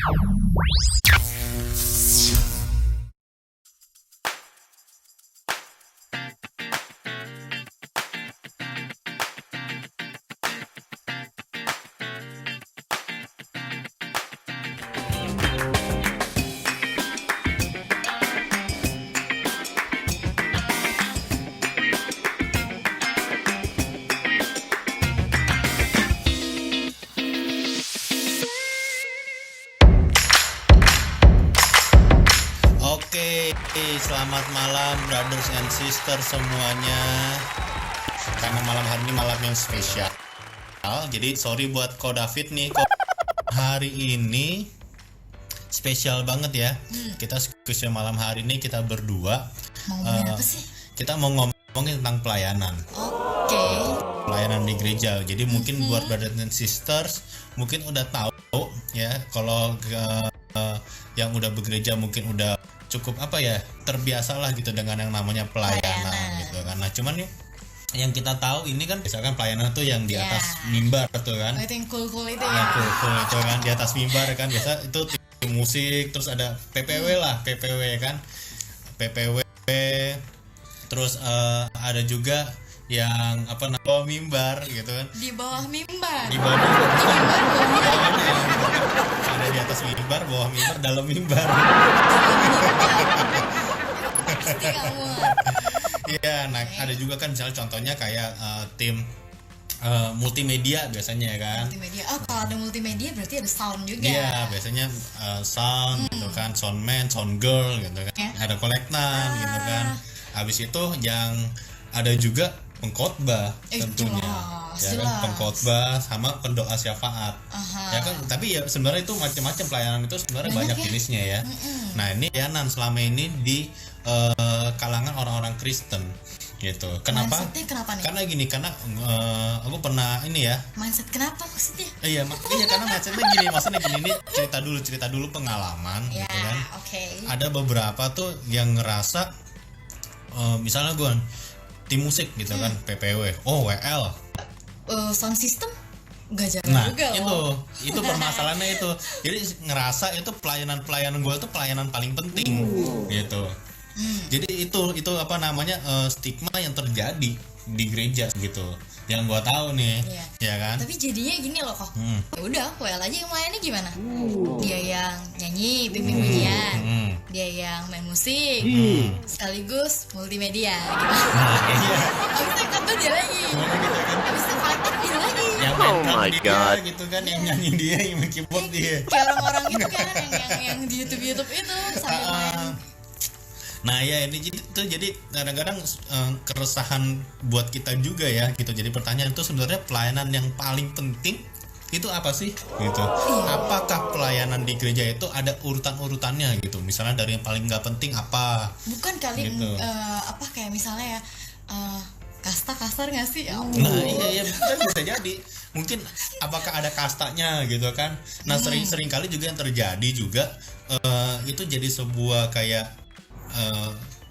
Oke, selamat malam brothers and sisters semuanya. Karena malam hari ini malam yang spesial, jadi sorry buat Ko David nih. Hari ini spesial banget ya. Kita spesial malam hari ini kita berdua. Mau ngomongin apa sih? Kita mau ngomongin tentang pelayanan. Oke. Pelayanan di gereja. Jadi mungkin buat brothers and sisters mungkin udah tahu ya, kalau yang udah bergereja mungkin udah cukup terbiasa lah gitu dengan yang namanya pelayanan gitu kan. Nah cuman nih yang kita tahu ini kan misalkan pelayanan tuh yang di atas mimbar tuh kan. Itu yang cool itu ya. Yang cool itu kan di atas mimbar kan, biasa itu tim musik, terus ada PPW lah, PPW kan. PPW terus ada juga yang bawah mimbar gitu kan. Di bawah mimbar. Di bawah mimbar. Ada di atas mimbar, bawah mimbar, dalam mimbar. Pasti kamu. Iya, nah ada juga kan misalnya contohnya kayak tim multimedia biasanya kan. Multimedia. Oh, kalau ada multimedia berarti ada sound juga. Iya, biasanya sound gitu kan, soundman, sound girl gitu kan. Ada kolektan gitu kan. Habis itu yang ada juga pengkhotbah tentunya. Kan pengkhotbah sama pendoa syafaat. Ya kan, tapi ya sebenarnya itu macam-macam pelayanan itu sebenarnya banyak jenisnya ya. Nah, ini pelayanan selama ini di kalangan orang-orang Kristen gitu. Kenapa? Mindsetnya kenapa nih? Karena gini, karena aku pernah ini ya. Mindset kenapa maksudnya? Iya, karena mindsetnya gini, maksudnya gini, ini cerita dulu pengalaman gitu kan. Ada beberapa tuh yang ngerasa misalnya gue tim musik gitu kan, PPW, WL. Sound system gak jaga juga loh. Itu permasalahannya itu. Jadi ngerasa itu pelayanan gue itu pelayanan paling penting gitu. Jadi itu stigma yang terjadi di gereja gitu. Yang gue tahu nih, ya kan. Tapi jadinya gini loh kok. Ya udah, WL aja yang melayani gimana? Dia yang nyanyi, bimbing pujian. Dia yang main musik, sekaligus multimedia gitu. Habis itu kantor dia lagi. Habis itu kolektor dia lagi. Yang main dia gitu kan, yang nyanyi dia, yang main keyboard dia. Kayak orang-orang itu kan yang di YouTube itu sambil main. Nah ya ini jadi kadang-kadang keresahan buat kita juga ya gitu. Jadi pertanyaan itu sebenarnya pelayanan yang paling penting itu apa sih gitu? Apakah pelayanan di gereja itu ada urutan-urutannya gitu? Misalnya dari yang paling nggak penting apa? Bukan kali gitu. Kayak misalnya ya kasta kasar nggak sih? Nah iya bisa jadi. Mungkin apakah ada kastanya gitu kan? Nah sering kali juga yang terjadi juga itu jadi sebuah kayak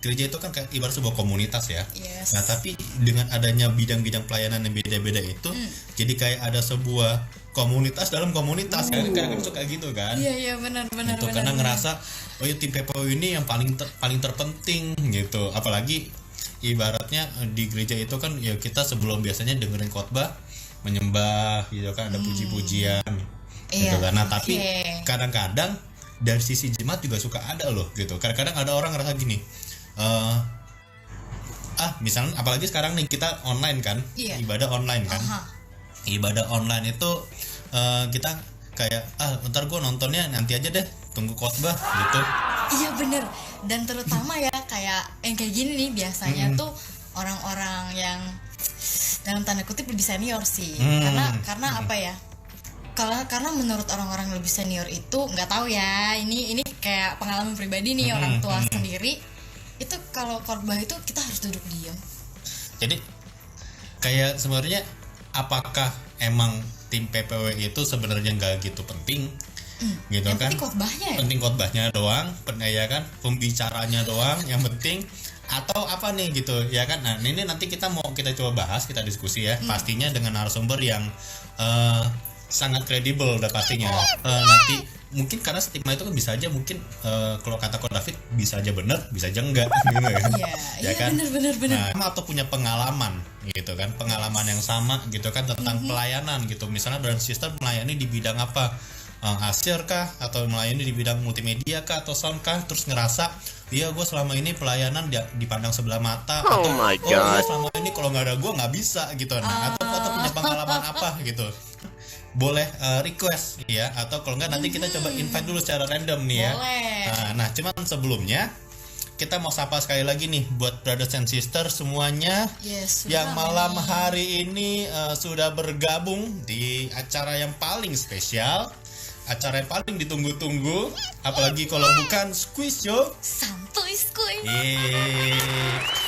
gereja itu kan kayak ibarat sebuah komunitas ya. Nah tapi dengan adanya bidang-bidang pelayanan yang beda-beda itu jadi kayak ada sebuah komunitas dalam komunitas kan, kadang-kadang suka gitu kan. Iya benar. Itu karena ngerasa tim PPW ini yang paling terpenting gitu. Apalagi ibaratnya di gereja itu kan ya kita sebelum biasanya dengerin khotbah menyembah gitu kan, ada puji-pujian gitu kan. Nah tapi kadang-kadang dari sisi jemaat juga suka ada loh gitu. Kadang-kadang ada orang ngerasa gini, misalnya apalagi sekarang nih kita online kan, ibadah online kan. Ibadah online itu kita kayak ntar gue nontonnya nanti aja deh, tunggu khotbah gitu. Iya bener. Dan terutama ya kayak yang kayak gini nih biasanya tuh orang-orang yang dalam tanda kutip lebih senior sih. Karena apa ya? Karena menurut orang-orang lebih senior itu nggak tahu ya, ini kayak pengalaman pribadi nih, orang tua sendiri itu kalau khotbah itu kita harus duduk diam. Jadi kayak sebenarnya apakah emang tim PPW itu sebenarnya nggak gitu penting gitu yang kan? Penting khotbahnya doang, ya kan, pembicaranya doang yang penting, atau apa nih gitu ya kan. Nah ini nanti kita coba bahas, kita diskusi ya, pastinya dengan narasumber yang sangat kredibel udah pastinya. Nanti mungkin karena stigma itu kan bisa aja mungkin kalau kata Ko David bisa aja bener, bisa aja enggak gitu kan. Iya kan? Bener. Nah, atau punya pengalaman gitu kan, pengalaman yang sama gitu kan tentang pelayanan gitu. Misalnya brother sister melayani di bidang apa? Asyir kah, atau melayani di bidang multimedia kah, atau sound kah, terus ngerasa iya gue selama ini pelayanan dipandang sebelah mata, atau gue selama ini kalau nggak ada gue nggak bisa gitu. Nah, atau punya pengalaman apa gitu, boleh request ya, atau kalau nggak nanti kita coba invite dulu secara random nih ya. Nah cuman sebelumnya kita mau sapa sekali lagi nih buat brothers and sisters semuanya yang malam hari ini sudah bergabung di acara yang paling spesial, acara yang paling ditunggu-tunggu, apalagi kalau bukan Squeeze Show. Santuy Squeeze.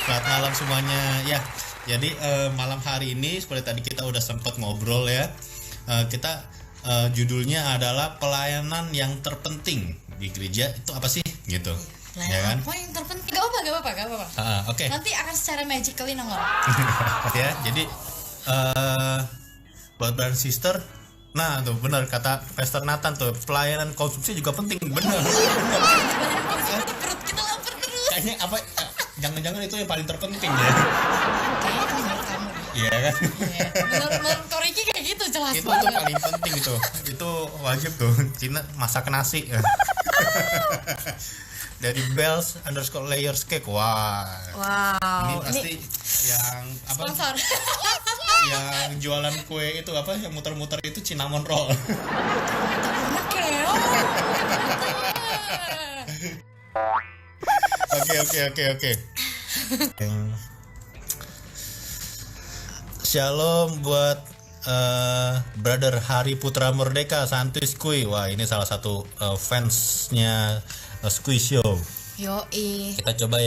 Selamat malam semuanya ya. Jadi malam hari ini seperti tadi kita udah sempat ngobrol ya. Kita judulnya adalah pelayanan yang terpenting di gereja itu apa sih gitu. Ya kan? Apa yang terpenting? Gak apa-apa. Oke. Nanti akan secara magically nongol. Ya, jadi buat brother sister, nah tuh benar kata Pastor Nathan tuh, pelayanan konsumsi juga penting, benar. Perut kita lapar terus. Kayaknya apa? Jangan-jangan itu yang paling terpenting ya. Kayaknya kamu. Iya kan? Menurut Koriki kayak gitu jelas Itu banget. tuh paling penting itu wajib tuh. Cina masak nasi. Dari Bells_layers cake. Wow. Ini pasti yang apa? Sponsor. Yang jualan kue itu apa? Yang muter-muter itu cinnamon roll. Oke. Shalom buat brother Hari Putra Merdeka Santuy Squeeze. Wah, ini salah satu fansnya Squeeze Show. Yoi. Kita coba.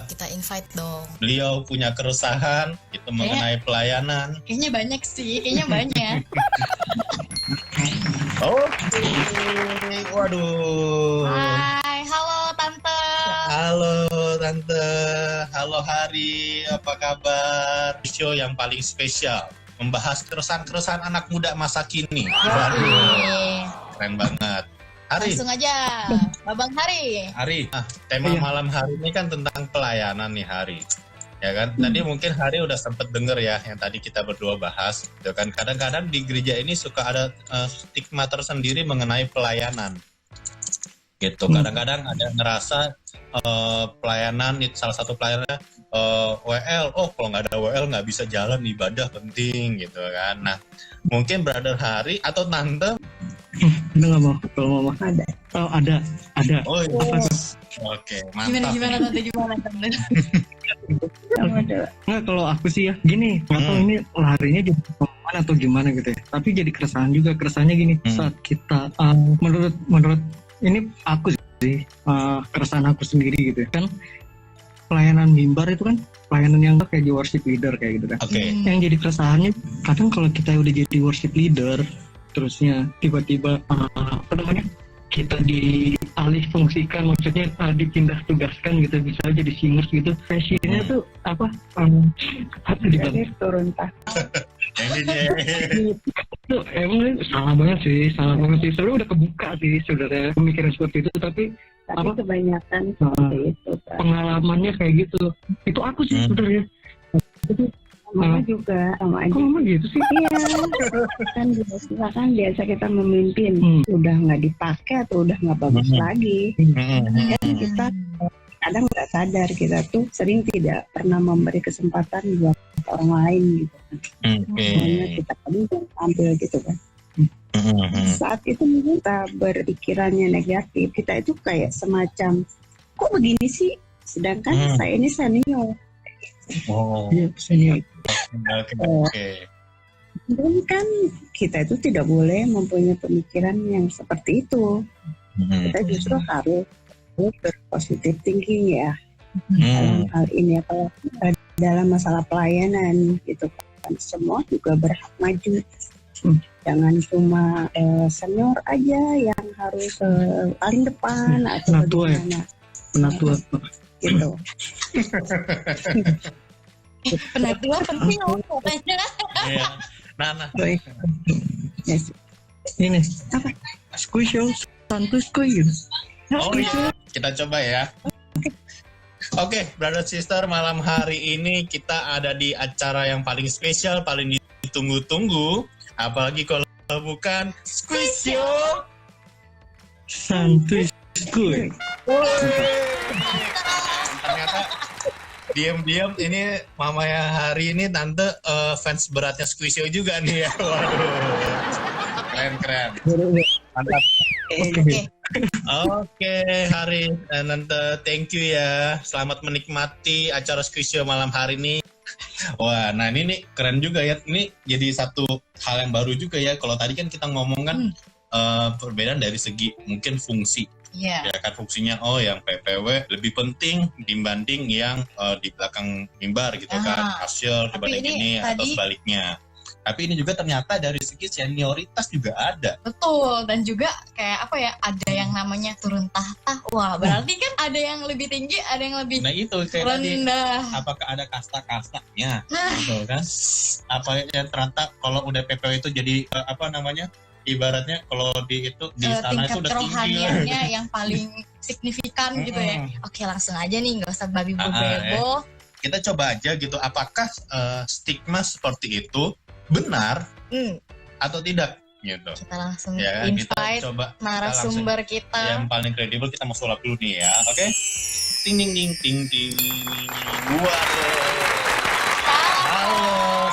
Kita invite dong. Beliau punya keresahan itu mengenai pelayanan. Kayaknya banyak sih, Oke. Waduh. Hai, halo Tante. Halo Hari, apa kabar? Show yang paling spesial membahas keresahan-keresahan anak muda masa kini. Waduh. Keren banget. Hari. Langsung aja, Babang Hari. Tema malam hari ini kan tentang pelayanan nih Hari. Ya kan? Tadi mungkin Hari udah sempet denger ya yang tadi kita berdua bahas. Gitu kan? Kadang-kadang di gereja ini suka ada stigma tersendiri mengenai pelayanan. Gitu. Kadang-kadang ada ngerasa pelayanan itu salah satu pelayanannya WL. Oh, kalau nggak ada WL nggak bisa jalan, ibadah penting gitu kan. Nah, mungkin brother Hari atau tante nggak mau, kalau mau ada. Oh, ada. Oh, iya. Oke, mantap. Gimana tante? Nggak, kalau aku sih ya gini, nggak tahu ini larinya jadi pengalaman atau gimana gitu ya. Tapi jadi keresahannya gini, saat kita menurut ini aku sih keresahan aku sendiri gitu ya. Kan pelayanan mimbar itu kan pelayanan yang kayak di worship leader kayak gitu kan. Yang jadi keresahannya kadang kalau kita udah jadi worship leader terusnya tiba-tiba kita dialih fungsikan, maksudnya dipindah tugaskan gitu, bisa jadi singers gitu, passionnya tuh apa harus dibantu turun itu emang salah banget sih sebenarnya udah kebuka sih sebenarnya pemikiran seperti itu, tapi kebanyakan seperti itu kan. Pengalamannya kayak gitu itu aku sih sebenarnya. Mama juga sama aja. Kok mama gitu sih? Iya. kan biasa kita memimpin, udah nggak dipakai atau udah nggak bagus lagi. Kan kita kadang nggak sadar kita tuh sering tidak pernah memberi kesempatan buat orang lain gitu kan. Makanya kita kadang ambil gitu kan. Saat itu mungkin kita berpikirannya negatif, kita itu kayak semacam kok begini sih, sedangkan saya ini senior. Iya, senior. Oke. Dan kan kita itu tidak boleh mempunyai pemikiran yang seperti itu. Kita justru harus berpositif thinking ya. Dalam hal ini kalau dalam masalah pelayanan gitu kan, semua juga berhak maju. Jangan cuma senior aja yang harus paling depan atau bagaimana. Penatua gitu. Penatua penting katanya. Iya. Nah. Yes. Ini Apa? squisho santuy gitu. Oh iya, kita coba ya. Oke, brother sister, malam hari ini kita ada di acara yang paling spesial, paling ditunggu-tunggu. Apalagi kalau bukan Squisho Santuy skuy. Ternyata diam-diam ini mamanya hari ini tante fans beratnya Squisho juga nih ya. Waduh, keren. Mantap. Oke. Oke, Hari Tante, thank you ya. Selamat menikmati acara Squisho malam hari ini. Wah, nah ini nih keren juga ya. Ini jadi satu hal yang baru juga ya. Kalau tadi kan kita ngomong kan perbedaan dari segi mungkin fungsi. Iya. Ya kan fungsinya yang PPW lebih penting dibanding yang di belakang mimbar gitu kan. Usher dibanding ini atau sebaliknya. Tapi ini juga ternyata dari segi senioritas juga ada. Betul, dan juga kayak apa ya, ada yang namanya turun tahta. Wah, berarti kan ada yang lebih tinggi, ada yang lebih Nah itu kayak tadi, rendah. apakah ada kasta-kastanya? Nah. Gitu kan? Apa yang ternyata kalau udah PPW itu jadi apa namanya? Ibaratnya kalau di istana itu Tingkat udah tinggi. kerohaniannya yang paling signifikan gitu ya. Oke, langsung aja nih, nggak usah babi bebo. Kita coba aja gitu, apakah stigma seperti itu benar atau tidak gitu. Kita langsung Ya, invite kita coba narasumber kita. Yang paling kredibel, kita mau sulap dulu nih ya. Oke? Ting ding ding ting ting.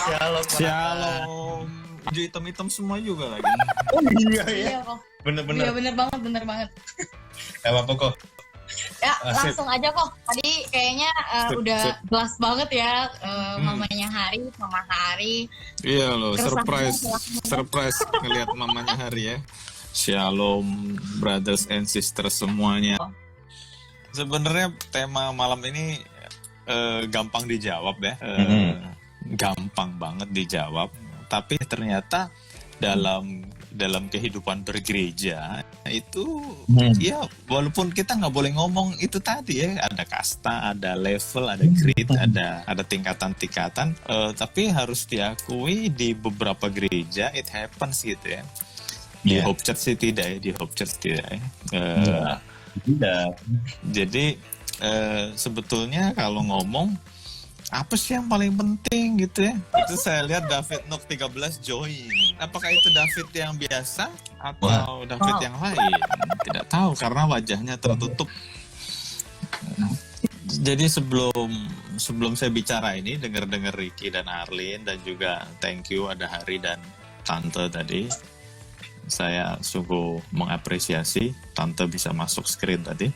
Halo. Shalom. Baju hitam-hitam semua juga lagi. Oh iya ya. Iya kok. Bener-bener. Iya bener banget. Apa kok? Ya, Asik. langsung aja kok. Tadi kayaknya udah jelas banget ya mamanya Mama Hari. Iya loh, Keresahan surprise ngelihat mamanya Hari ya. Shalom, brothers and sisters semuanya. Sebenarnya tema malam ini gampang dijawab ya, gampang banget dijawab. Tapi ternyata dalam kehidupan bergereja itu ya walaupun kita nggak boleh ngomong itu tadi ya, ada kasta, ada level, ada grade, ada tingkatan-tingkatan, tapi harus diakui di beberapa gereja it happens gitu ya. Di Hope Church sih tidak ya, di Hope Church tidak ya. Tidak. Jadi sebetulnya kalau ngomong apa sih yang paling penting gitu ya? Itu saya lihat David Nook 13 join. Apakah itu David yang biasa atau David yang lain? Tidak tahu karena wajahnya tertutup. Jadi sebelum saya bicara ini, dengar Ricky dan Arlene dan juga thank you ada Hari dan Tante tadi. Saya sungguh mengapresiasi Tante bisa masuk screen tadi.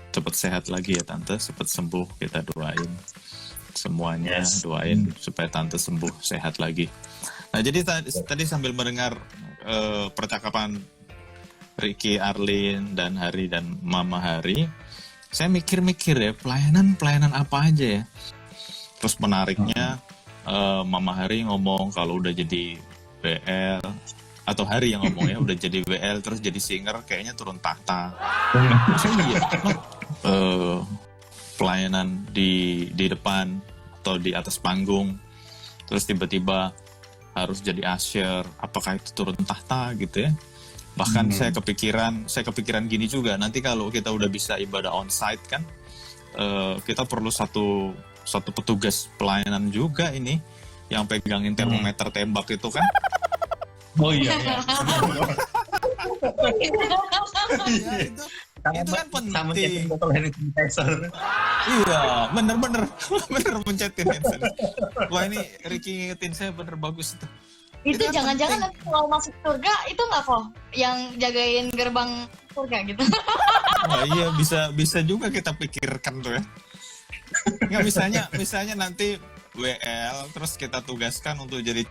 Cepat sehat lagi ya Tante, cepat sembuh, kita doain semuanya, doain supaya Tante sembuh, sehat lagi. Nah jadi tadi sambil mendengar percakapan Ricky, Arlene, dan Hari dan Mama Hari, saya mikir-mikir ya, pelayanan apa aja ya. Terus menariknya Mama Hari ngomong kalau udah jadi WL, atau Hari yang ngomong ya, udah jadi WL terus jadi singer kayaknya turun tahta. Iya, pelayanan di depan atau di atas panggung, terus tiba-tiba harus jadi usher, apakah itu turun tahta gitu ya. Bahkan saya kepikiran gini juga, nanti kalau kita udah bisa ibadah onsite kan, kita perlu satu petugas pelayanan juga ini yang pegangin termometer tembak itu kan. Oh iya. Itu kan penting. Botol hand sanitizer. Iya, bener mencetin handphone. Wah ini Ricky ngingetin saya bener bagus itu. Itu kan jangan-jangan nanti kalau masuk surga itu nggak kok yang jagain gerbang surga gitu. Wah iya bisa juga kita pikirkan tuh ya. Nggak, misalnya nanti WL terus kita tugaskan untuk jadi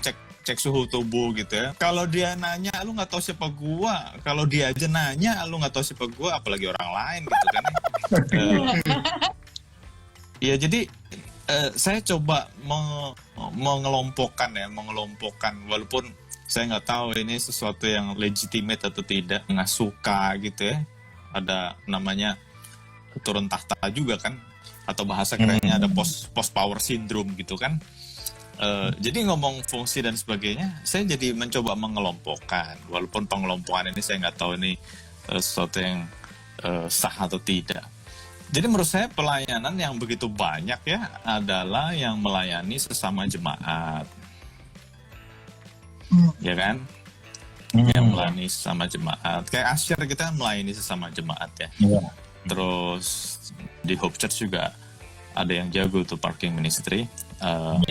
cek suhu tubuh gitu ya. Kalau dia nanya lu nggak tahu siapa gua, kalau dia aja nanya lu nggak tahu siapa gua, apalagi orang lain gitu kan. Ya jadi saya coba mengelompokkan walaupun saya nggak tahu ini sesuatu yang legitimate atau tidak, nggak suka gitu ya. Ada namanya turun tahta juga kan, atau bahasa kerennya ada post power syndrome gitu kan. Jadi ngomong fungsi dan sebagainya, saya jadi mencoba mengelompokkan. Walaupun pengelompokan ini saya nggak tahu ini sesuatu yang sah atau tidak. Jadi menurut saya pelayanan yang begitu banyak ya adalah yang melayani sesama jemaat, ya kan? Yang melayani sesama jemaat. Kayak Asyir kita melayani sesama jemaat ya. Terus di Hope Church juga ada yang jago tuh parking ministry. Nah,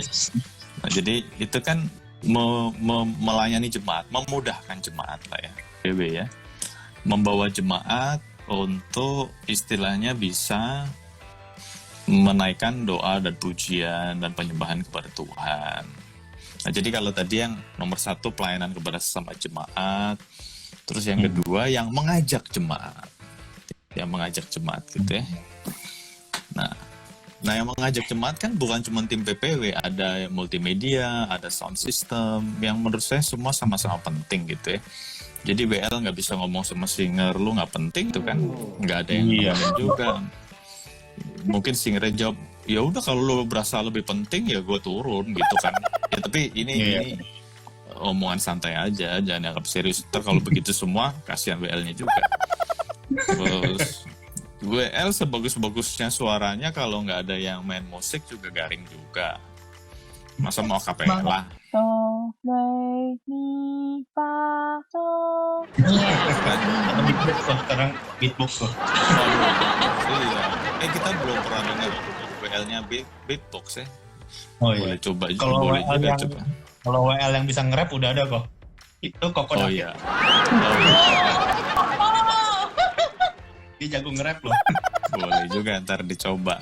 jadi itu kan melayani jemaat, memudahkan jemaat lah ya, PW ya, membawa jemaat untuk istilahnya bisa menaikkan doa dan pujian dan penyembahan kepada Tuhan. Nah, jadi kalau tadi yang nomor 1 pelayanan kepada sesama jemaat, terus yang kedua yang mengajak jemaat, gitu ya. Nah, yang mengajak jemaat kan bukan cuma tim PPW, ada multimedia, ada sound system, yang menurut saya semua sama-sama penting gitu ya. Jadi WL nggak bisa ngomong sama singer, lu nggak penting tuh kan, nggak ada yang nemenin juga. Mungkin singernya jawab, ya udah kalau lu berasa lebih penting ya gue turun gitu kan. Ya tapi ini omongan santai aja, jangan anggap serius. Ntar kalau begitu semua, kasihan WL-nya juga. Terus WL sebagus-bagusnya suaranya kalau nggak ada yang main musik juga garing juga. Masa mau kapela? Beatbox loh, sekarang beatbox loh. Iya. Kita belum pernah dengar WL-nya beatbox ya. Oh iya. Boleh coba juga. Kalau Boleh WL juga yang, coba. Kalau WL yang bisa nge-rap udah ada kok. Itu Koko Oh David. iya. Dia jago nge-rap loh. Boleh juga ntar dicoba.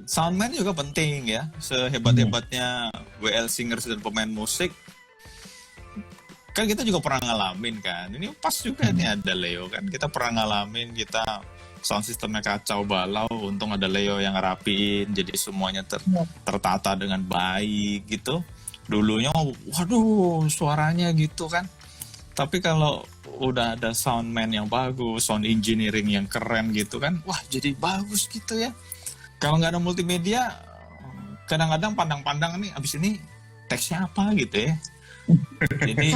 Soundman juga penting ya. Sehebat-hebatnya WL singers dan pemain musik, kan kita juga pernah ngalamin kan. Ini pas juga nih ada Leo kan. Kita pernah ngalamin, kita sound systemnya kacau balau. Untung ada Leo yang ngerapiin, jadi semuanya tertata dengan baik gitu. Dulunya waduh suaranya gitu kan. Tapi kalau udah ada soundman yang bagus, sound engineering yang keren gitu kan, wah jadi bagus gitu ya. Kalau nggak ada multimedia, kadang-kadang pandang-pandang nih, abis ini teksnya apa gitu ya. Jadi,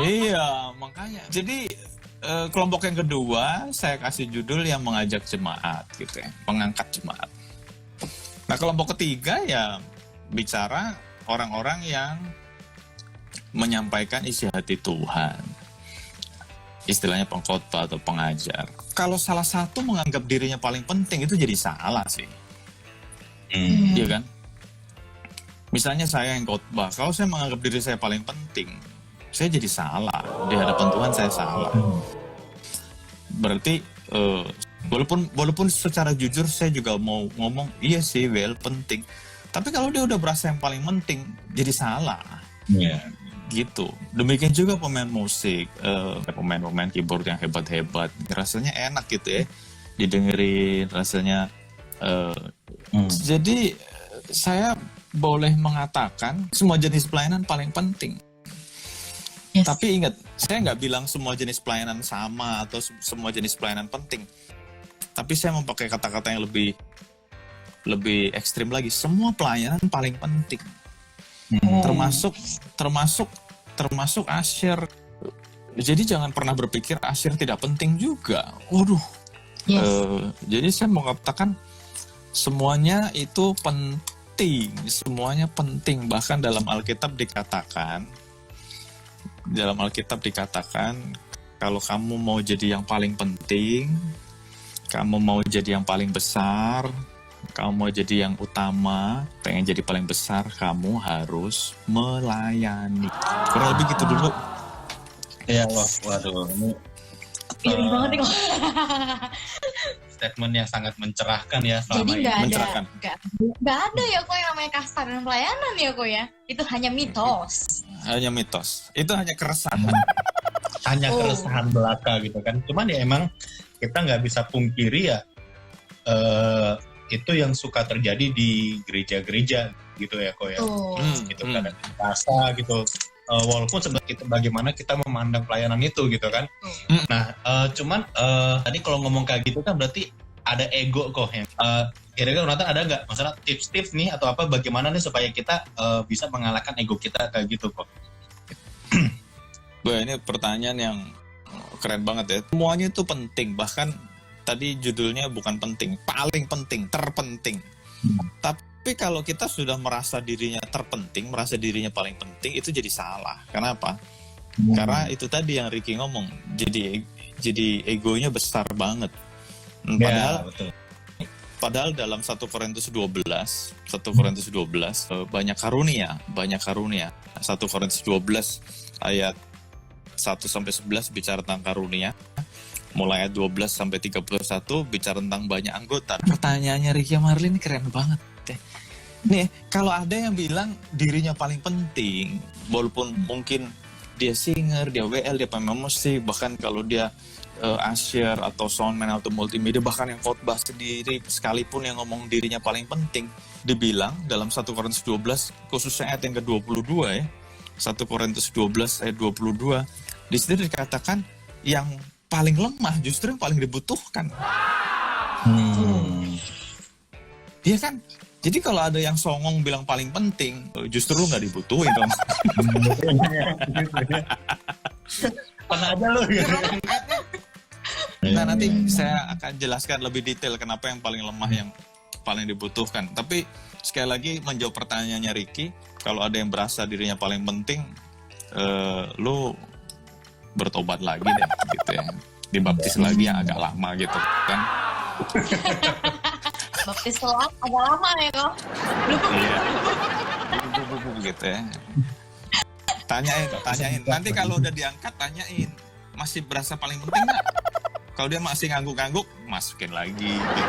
iya makanya. Jadi kelompok yang kedua saya kasih judul yang mengajak jemaat gitu ya, mengangkat jemaat. Nah kelompok ketiga ya bicara orang-orang yang menyampaikan isi hati Tuhan. Istilahnya pengkhotbah atau pengajar. Kalau salah satu menganggap dirinya paling penting itu jadi salah sih. Iya kan? Misalnya saya yang khotbah, kalau saya menganggap diri saya paling penting, saya jadi salah. Di hadapan Tuhan saya salah. Berarti walaupun secara jujur saya juga mau ngomong, iya sih WL penting. Tapi kalau dia udah berasa yang paling penting, jadi salah. Gitu. Demikian juga pemain musik, pemain keyboard yang hebat-hebat, rasanya enak gitu ya didengerin, rasanya. Jadi saya boleh mengatakan semua jenis pelayanan paling penting. Tapi ingat, saya nggak bilang semua jenis pelayanan sama atau semua jenis pelayanan penting. Tapi saya memakai kata-kata yang lebih ekstrim lagi. Semua pelayanan paling penting. Termasuk Asyir. Jadi jangan pernah berpikir Asyir tidak penting juga. Waduh. Jadi saya mau katakan semuanya itu penting, semuanya penting. Bahkan dalam Alkitab dikatakan kalau kamu mau jadi yang paling penting, kamu mau jadi yang paling besar, kamu mau jadi yang utama, pengen jadi paling besar, kamu harus melayani. Kurang lebih gitu dulu. Iya, waduh, ini Iri banget nih kok. statement yang sangat mencerahkan ya. Jadi Mencerahkan. nggak ada ya kok yang namanya kasta dan pelayanan ya kok ya. Itu hanya mitos. Hanya mitos. Itu hanya keresahan. Hanya keresahan belaka gitu kan. Cuman ya emang kita nggak bisa pungkiri ya. Itu yang suka terjadi di gereja-gereja gitu ya kok ya. Gitu kadang rasa gitu. Walaupun sebenarnya bagaimana kita memandang pelayanan itu gitu kan. Nah, cuman tadi kalau ngomong kayak gitu kan berarti ada ego kok yang kira-kira Nathan ada nggak masalah tips-tips nih atau apa bagaimana nih supaya kita bisa mengalahkan ego kita kayak gitu kok? Wah, ini pertanyaan yang keren banget ya. Semuanya itu penting, bahkan tadi judulnya bukan penting, paling penting, terpenting. Tapi kalau kita sudah merasa dirinya terpenting, merasa dirinya paling penting, itu jadi salah. Kenapa? Karena itu tadi yang Ricky ngomong, jadi egonya besar banget. Padahal dalam 1 Korintus 12 banyak karunia. 1 Korintus 12 ayat 1-11 bicara tentang karunia. Mulai ayat 12 sampai 31 bicara tentang banyak anggota. Pertanyaannya Ricky Marlin keren banget deh. Nih, kalau ada yang bilang dirinya paling penting, walaupun mungkin dia singer, dia WL, dia pemain musik, bahkan kalau dia usher atau soundman atau multimedia, bahkan yang khotbah sendiri sekalipun yang ngomong dirinya paling penting, dibilang dalam 1 Korintus 12 khususnya ayat yang ke-22 ya. 1 Korintus 12 ayat 22 di situ dikatakan yang paling lemah justru yang paling dibutuhkan. Iya kan? Jadi kalau ada yang songong bilang paling penting, justru lu nggak dibutuhin dong. Pernah aja lu. Nah, nanti saya akan jelaskan lebih detail kenapa yang paling lemah yang paling dibutuhkan. Tapi sekali lagi menjawab pertanyaannya Ricky, kalau ada yang berasa dirinya paling penting, lu bertobat lagi deh, gitu ya. Dibaptis lagi yang agak lama gitu kan. Baptis telat agak lama ya kok. Iya. Gitu ya. Tanyain. Nanti kalau udah diangkat tanyain, masih berasa paling penting nggak? Kalau dia masih ngangguk-ngangguk, masukin lagi. Gitu.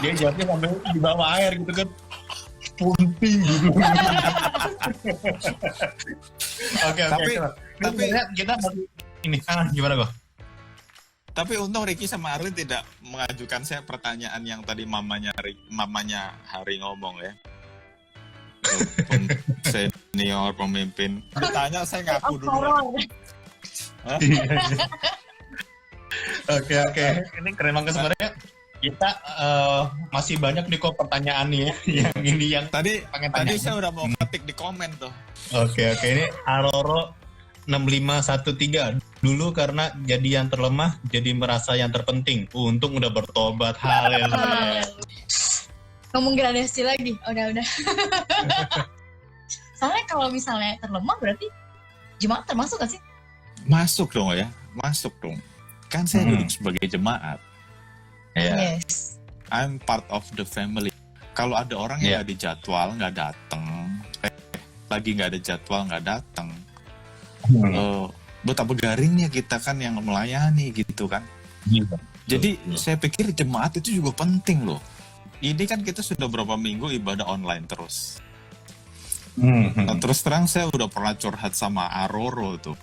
Dia jawabnya sampai di bawah air gitu kan. Punting gitu. Oke. Tapi kita ini gimana kok? Tapi untung Ricky sama Arlin tidak mengajukan saya pertanyaan yang tadi mamanya Hari ngomong ya. Senior pemimpin. Ditanya saya ngaku dulu. Oke. Ini keren banget sebenarnya. Kita masih banyak nih kok pertanyaan nih ya. Yang ini yang tadi saya udah mau ketik di komen tuh. Oke. Ini Aroro 6513. Dulu karena jadi yang terlemah, jadi merasa yang terpenting. Untung udah bertobat. Haleluya. Ngomong gradasi lagi. Udah. Soalnya kalau misalnya terlemah berarti jemaat termasuk gak sih? Masuk dong. Kan saya duduk sebagai jemaat. Yes. I'm part of the family. Kalau ada orang yang nggak dijadwal, nggak datang, lagi nggak ada jadwal, nggak datang, betapa garingnya kita kan yang melayani gitu kan. Jadi saya pikir jemaat itu juga penting loh. Ini kan kita sudah berapa minggu ibadah online terus. Nah, terus terang saya udah pernah curhat sama Aroro tuh.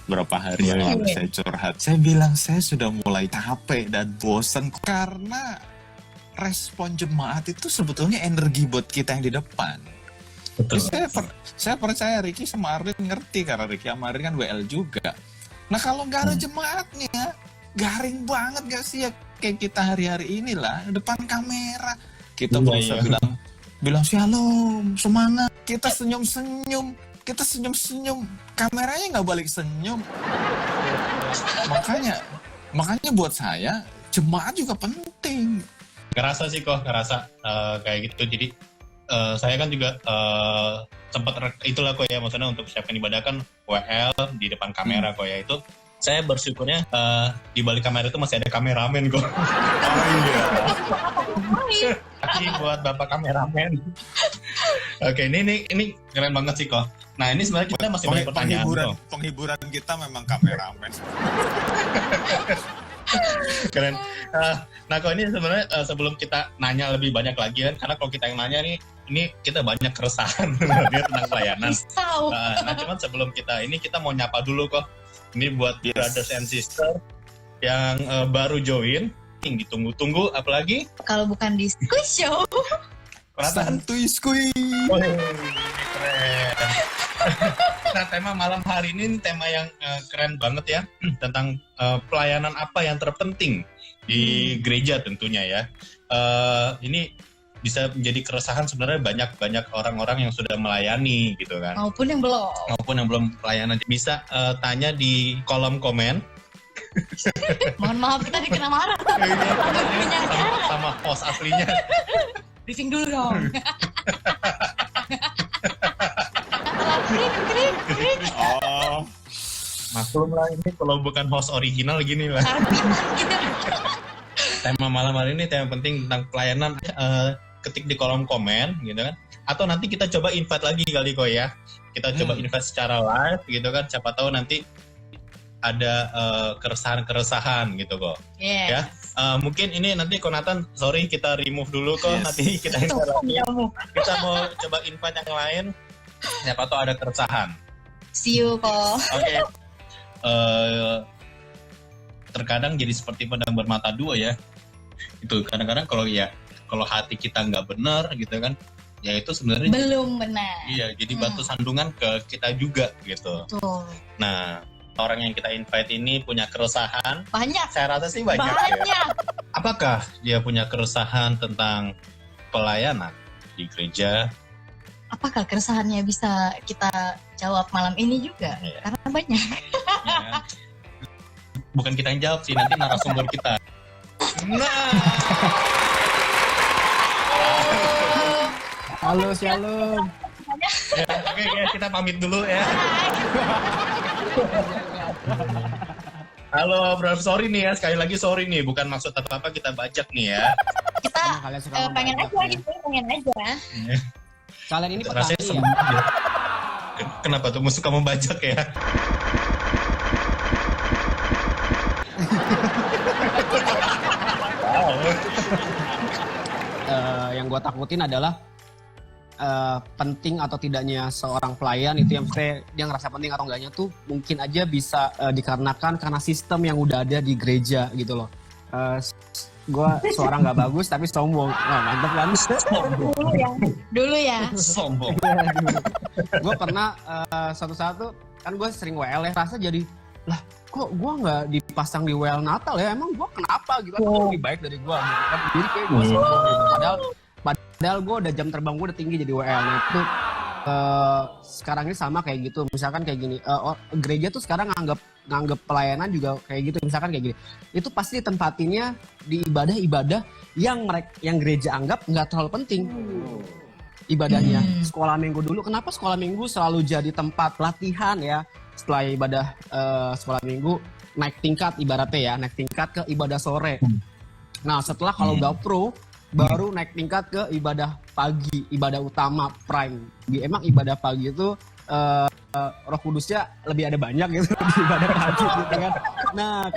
Berapa hari yang lalu saya curhat. Saya bilang saya sudah mulai capek dan bosan karena respon jemaat itu sebetulnya energi buat kita yang di depan. Betul. Saya percaya Ricky sama Arlin ngerti karena Ricky sama Arlin kan WL juga. Nah kalau nggak ada jemaatnya, garing banget gak sih ya kayak kita hari-hari inilah depan kamera. Kita berusaha bilang shalom, semangat. Kita senyum-senyum, kameranya nggak balik senyum. Makanya buat saya jemaat juga penting. Ngerasa kayak gitu. Jadi saya kan juga sempat itulah kok ya, maksudnya untuk siapkan ibadah kan WL di depan kamera kok ya, itu saya bersyukurnya di balik kamera itu masih ada kameramen kok. Tapi buat bapak kameramen. Oke, ini keren banget sih kok. Nah ini sebenarnya kita masih banyak pertanyaan. Penghiburan kita memang kameramen. Keren. Nah kok ini sebenarnya sebelum kita nanya lebih banyak lagi kan, karena kalau kita yang nanya nih, ini kita banyak keresahan tentang pelayanan. Nah cuman sebelum kita mau nyapa dulu kok. Ini buat brothers and sister yang baru join, yang ditunggu-tunggu, apalagi kalau bukan di Squeeze Show. Santuy Squeeze. Keren. Nah tema malam hari ini tema yang keren banget ya, tentang pelayanan apa yang terpenting di gereja tentunya ya. Ini bisa menjadi keresahan sebenarnya banyak orang-orang yang sudah melayani gitu kan. Maupun yang belum pelayanan. Bisa tanya di kolom komen. Mohon maaf kita dikena marah. sama host aslinya. Briefing dulu dong. Krik. Oh, Maklum lah ini kalau bukan host original gini lah. Tema malam hari ini tema penting tentang pelayanan. Ketik di kolom komen gitu kan. Atau nanti kita coba invite lagi kali kok ya. Kita coba invite secara live gitu kan. Siapa tahu nanti ada keresahan-keresahan gitu kok. Yes. Ya. Mungkin ini nanti Konatan, sorry kita remove dulu kok. Yes. Nanti kita invite lagi. Kita mau coba invite yang lain. Siapa tahu ada keresahan. See you kok. Oke. Terkadang jadi seperti pedang bermata dua ya. Itu kadang-kadang kalau hati kita nggak benar gitu kan, ya itu sebenarnya Belum benar. iya jadi batu sandungan ke kita juga gitu. Betul. Nah, orang yang kita invite ini punya keresahan. Banyak. Saya rasa sih banyak. Ya. Apakah dia punya keresahan tentang pelayanan di gereja? Apakah keresahannya bisa kita jawab malam ini juga? Iya. Karena banyak. Ya. Bukan kita yang jawab sih, nanti narasumber kita. Nah. Halo, shalom. Ya, oke, ya, kita pamit dulu ya. Halo, bro, sorry nih ya, sekali lagi sorry nih, bukan maksud apa-apa kita bajak nih ya. Kita Kalian suka pengen membajak aja ya. gitu, pengen aja. Kalian ini Rasanya petani seneng ya? aja. Kenapa tuh suka membajak ya? Yang gue takutin adalah penting atau tidaknya seorang pelayan itu yang maksudnya dia ngerasa penting atau enggaknya tuh mungkin aja bisa dikarenakan karena sistem yang udah ada di gereja gitu loh. Gue suara nggak bagus tapi sombong. Wah, mantep kan? Dulu ya. Sombong. Gue pernah suatu saat tuh kan gue sering WL ya, rasa jadi lah kok gue nggak dipasang di WL Natal ya, emang gue kenapa gitu kan, lebih baik dari gue gitu kan, jadi kayak gue sombong gitu. Padahal gue udah jam terbang gue udah tinggi jadi WL. Nah itu sekarang ini sama kayak gitu. Misalkan kayak gini, gereja tuh sekarang nganggap pelayanan juga kayak gitu. Misalkan kayak gini, itu pasti ditempatinnya di ibadah-ibadah yang gereja anggap nggak terlalu penting ibadahnya. Sekolah minggu dulu, kenapa sekolah minggu selalu jadi tempat latihan ya? Setelah ibadah sekolah minggu naik tingkat ibaratnya ya, naik tingkat ke ibadah sore. Nah setelah kalau udah pro baru naik tingkat ke ibadah pagi, ibadah utama prime. Emang ibadah pagi itu Roh Kudusnya lebih ada banyak gitu di ibadah pagi gitu kan. Nah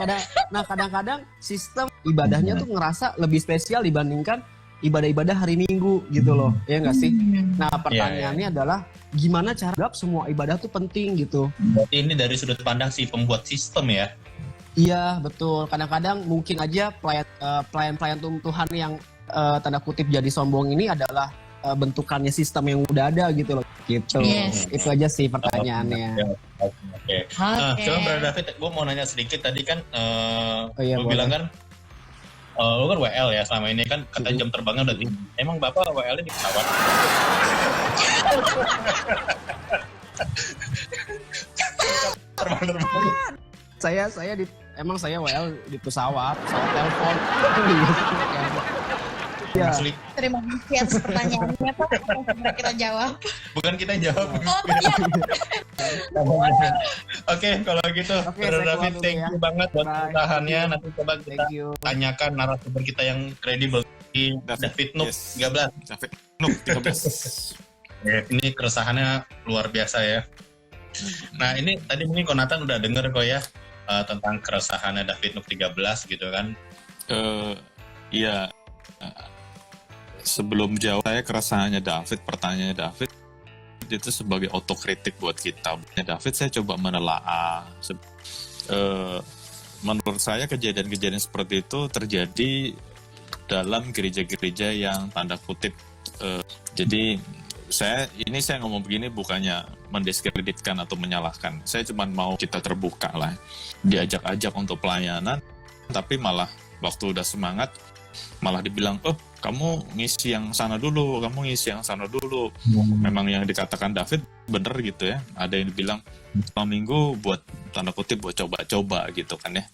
kadang-kadang sistem ibadahnya tuh ngerasa lebih spesial dibandingkan ibadah-ibadah hari Minggu gitu loh, ya nggak sih? Nah pertanyaannya adalah gimana cara anggap semua ibadah tuh penting gitu? Ini dari sudut pandang si pembuat sistem ya. Iya betul. Kadang-kadang mungkin aja pelayan Tuhan yang tanda kutip jadi sombong ini adalah bentukannya sistem yang udah ada gitu loh. Gitu. Yes. Itu aja sih pertanyaannya. Oke. Nah, coba Brother David, gue mau nanya sedikit tadi kan, iya, lu boleh. bilang kan, lu kan WL ya selama ini kan, kata jam terbangnya udah tinggi. Emang bapak WL-nya di pesawat? Terbang-terbang. Saya WL di pesawat telepon. Ya. Asli. Terima kasih atas pertanyaannya Pak. Segera kita jawab. Bukan kita yang jawab. Oh iya. Oke, kalau gitu, Oke, Brother saya keluar David, dulu thank ya. you banget buat Bye. pengetahuannya. Nanti coba kita Thank you. tanyakan narasumber kita yang kredibel di David Nuk yes. 13. David Nuk 13. Ini keresahannya luar biasa ya. Nah ini tadi mungkin Konatan udah denger kok ya tentang keresahannya David Nuk 13 gitu kan. Iya. Sebelum jawab saya keresahannya David, pertanyaannya David itu sebagai otokritik buat kita. David saya coba menelaah. Menurut saya kejadian-kejadian seperti itu terjadi dalam gereja-gereja yang tanda kutip. Jadi saya ngomong begini bukannya mendiskreditkan atau menyalahkan. Saya cuma mau kita terbuka lah, diajak-ajak untuk pelayanan, tapi malah Waktu udah semangat, malah dibilang, oh kamu ngisi yang sana dulu, kamu ngisi yang sana dulu. Memang yang dikatakan David bener gitu ya. Ada yang dibilang, minggu buat tanda kutip buat coba-coba gitu kan ya.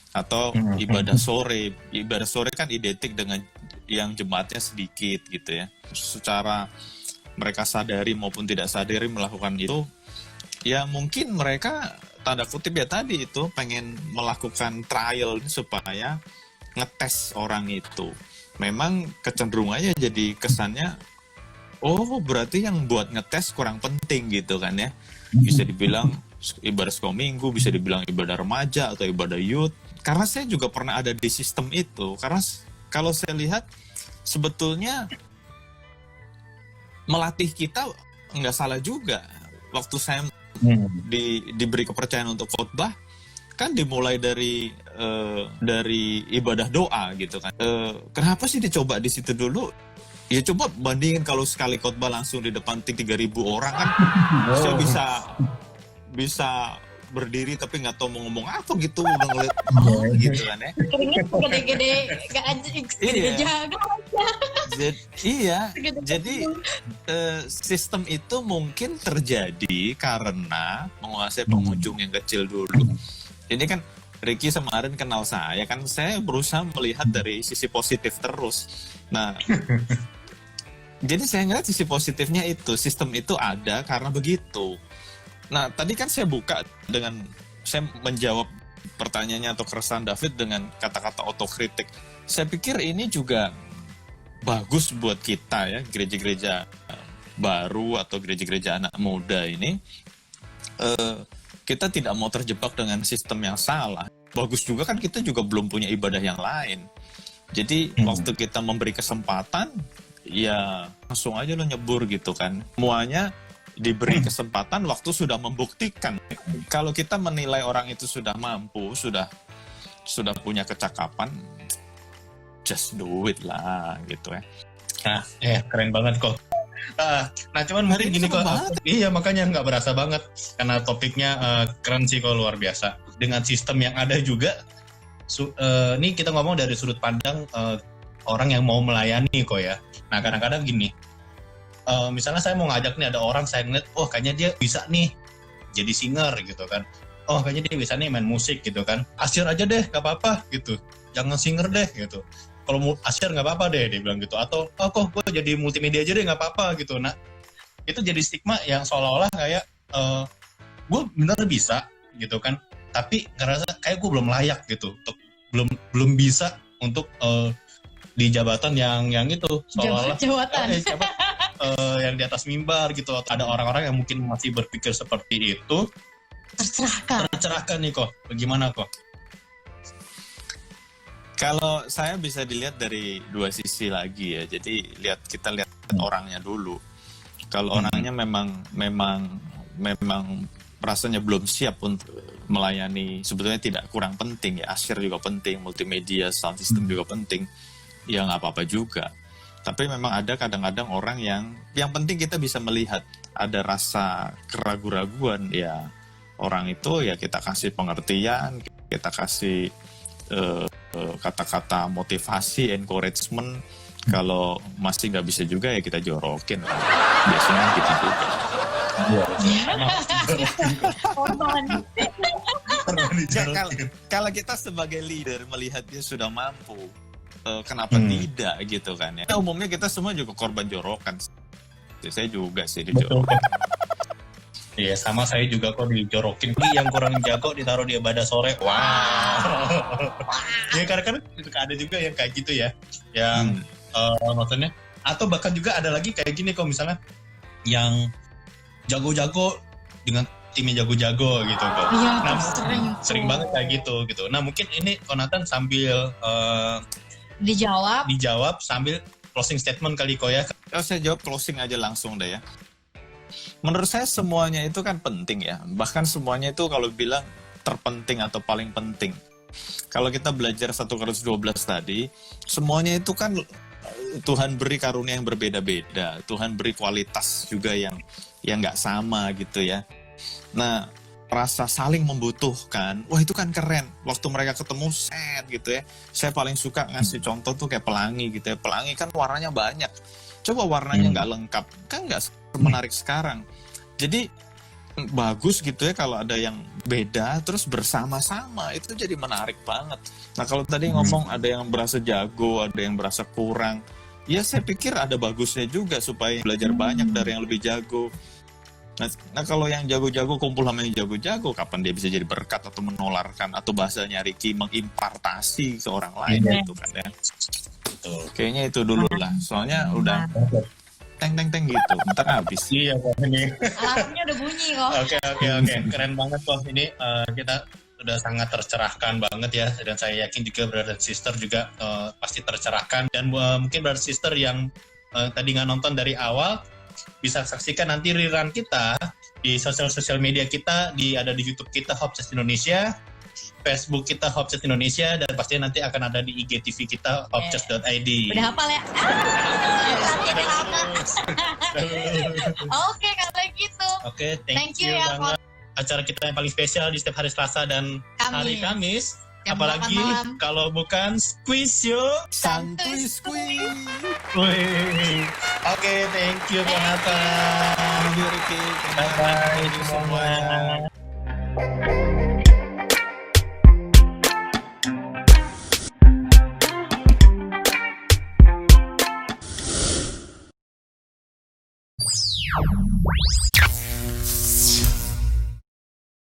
Atau ibadah sore kan identik dengan yang jemaatnya sedikit gitu ya. Secara mereka sadari maupun tidak sadari melakukan itu, ya mungkin mereka tanda kutip ya tadi itu pengen melakukan trial supaya ngetes orang itu. Memang kecenderungannya jadi kesannya, oh berarti yang buat ngetes kurang penting gitu kan ya. Bisa dibilang ibadah sekolah minggu, bisa dibilang ibadah remaja atau ibadah youth. Karena saya juga pernah ada di sistem itu. Karena kalau saya lihat sebetulnya melatih kita nggak salah juga. Waktu saya diberi kepercayaan untuk khotbah, kan dimulai dari ibadah doa gitu kan. Kenapa sih dicoba di situ dulu? Ya coba bandingin kalau sekali khotbah langsung di depan 3.000 orang kan, saya bisa berdiri tapi nggak tahu mau ngomong apa gitu, udah ngeliat gitu kan ya. Keringet gede-gede, gak jaga. Iya, jadi sistem itu mungkin terjadi karena menguasai pengunjung yang kecil dulu. Ini kan Ricky kemarin kenal saya, kan saya berusaha melihat dari sisi positif terus. Nah, jadi saya ngeliat sisi positifnya itu, sistem itu ada karena begitu. Nah, tadi kan saya buka dengan, saya menjawab pertanyaannya atau keresahan David dengan kata-kata otokritik. Saya pikir ini juga bagus buat kita ya, gereja-gereja baru atau gereja-gereja anak muda ini. Kita tidak mau terjebak dengan sistem yang salah. Bagus juga kan kita juga belum punya ibadah yang lain. Jadi waktu kita memberi kesempatan, ya langsung aja lo nyebur gitu kan. Semuanya diberi kesempatan waktu sudah membuktikan. Kalau kita menilai orang itu sudah mampu, sudah punya kecakapan, just do it lah gitu ya. Nah, keren banget kok. Nah cuman mungkin gini kok. Iya makanya nggak berasa banget karena topiknya keren sih kok, luar biasa. Dengan sistem yang ada juga, ini kita ngomong dari sudut pandang orang yang mau melayani kok ya. Nah kadang-kadang gini. Misalnya saya mau ngajak nih ada orang, saya ngeliat, oh kayaknya dia bisa nih jadi singer gitu kan. Oh kayaknya dia bisa nih main musik gitu kan. Asyir aja deh, gak apa-apa gitu. Jangan singer deh gitu. Kalau asyir gak apa-apa deh, dia bilang gitu. Atau, oh kok gue jadi multimedia aja deh gak apa-apa gitu. Nah itu jadi stigma yang seolah-olah kayak, gue bener bisa gitu kan. Tapi ngerasa kayak gue belum layak gitu. Belum bisa untuk di jabatan yang itu. Seolah-olah Jabatan. Yang di atas mimbar gitu. Ada orang-orang yang mungkin masih berpikir seperti itu. Tercerahkan nih kok. Bagaimana kok? Kalau saya bisa dilihat dari dua sisi lagi ya. Jadi kita lihat orangnya dulu. Kalau orangnya memang rasanya belum siap untuk melayani, sebetulnya tidak kurang penting ya. Asyir juga penting, multimedia, sound system juga penting. Ya nggak apa-apa juga. Tapi memang ada kadang-kadang orang yang penting kita bisa melihat ada rasa keraguan-raguan ya. Orang itu ya kita kasih pengertian, kita kasih kata-kata motivasi, encouragement. Kalau masih nggak bisa juga ya kita jorokin. Biasanya gitu juga. Kalau kita sebagai leader melihat dia sudah mampu, kenapa tidak gitu kan ya. Umumnya kita semua juga korban jorokan. Saya juga sih dijorokin. Iya, sama saya juga kok dijorokin. Yang kurang jago ditaruh di ibadah sore. Wow. Ya kadang-kadang ada juga yang kayak gitu ya. Yang maksudnya, atau bahkan juga ada lagi kayak gini kok, misalnya yang jago-jago dengan timnya jago-jago gitu kok. Iya, nah, sering banget kayak gitu. Nah mungkin ini Konatan sambil dijawab sambil closing statement kali kok ya. Saya jawab closing aja langsung deh ya. Menurut saya semuanya itu kan penting ya. Bahkan semuanya itu kalau bilang terpenting atau paling penting. Kalau kita belajar 1 Korintus 12 tadi, semuanya itu kan Tuhan beri karunia yang berbeda-beda. Tuhan beri kualitas juga yang nggak sama gitu ya. Nah, rasa saling membutuhkan. Wah, itu kan keren. Waktu mereka ketemu set gitu ya. Saya paling suka ngasih contoh tuh kayak pelangi gitu ya. Pelangi kan warnanya banyak. Coba warnanya nggak lengkap, kan nggak menarik sekarang. Jadi bagus gitu ya kalau ada yang beda terus bersama-sama, itu jadi menarik banget. Nah, kalau tadi ngomong ada yang berasa jago, ada yang berasa kurang. Ya saya pikir ada bagusnya juga supaya belajar banyak dari yang lebih jago. Nah, kalau yang jago-jago kumpul sama yang jago-jago, kapan dia bisa jadi berkat atau menularkan, atau bahasanya Ricky mengimpartasi ke orang lain gitu kan ya. Kayaknya itu dulu lah, soalnya udah teng gitu, ntar habis. Iya kok ini. Alarmnya udah bunyi kok. Oke, keren banget kok ini. Kita udah sangat tercerahkan banget ya, dan saya yakin juga brother dan sister juga pasti tercerahkan. Dan mungkin brother sister yang tadi nggak nonton dari awal, bisa saksikan nanti rerun kita di sosial media kita, ada di YouTube kita Hopchurch Indonesia, Facebook kita Hopchurch Indonesia, dan pastinya nanti akan ada di IGTV kita hopchurch.id. Udah hafal ya? Oke, kalau gitu. Oke, thank you ya, banget. Acara kita yang paling spesial di setiap hari Selasa dan hari Kamis. Jam Apalagi 8 malam. kalau bukan Squeeze Show. Santuy squeeze. Oke, thank you Konata. Thank you Ricky. Bye-bye semuanya.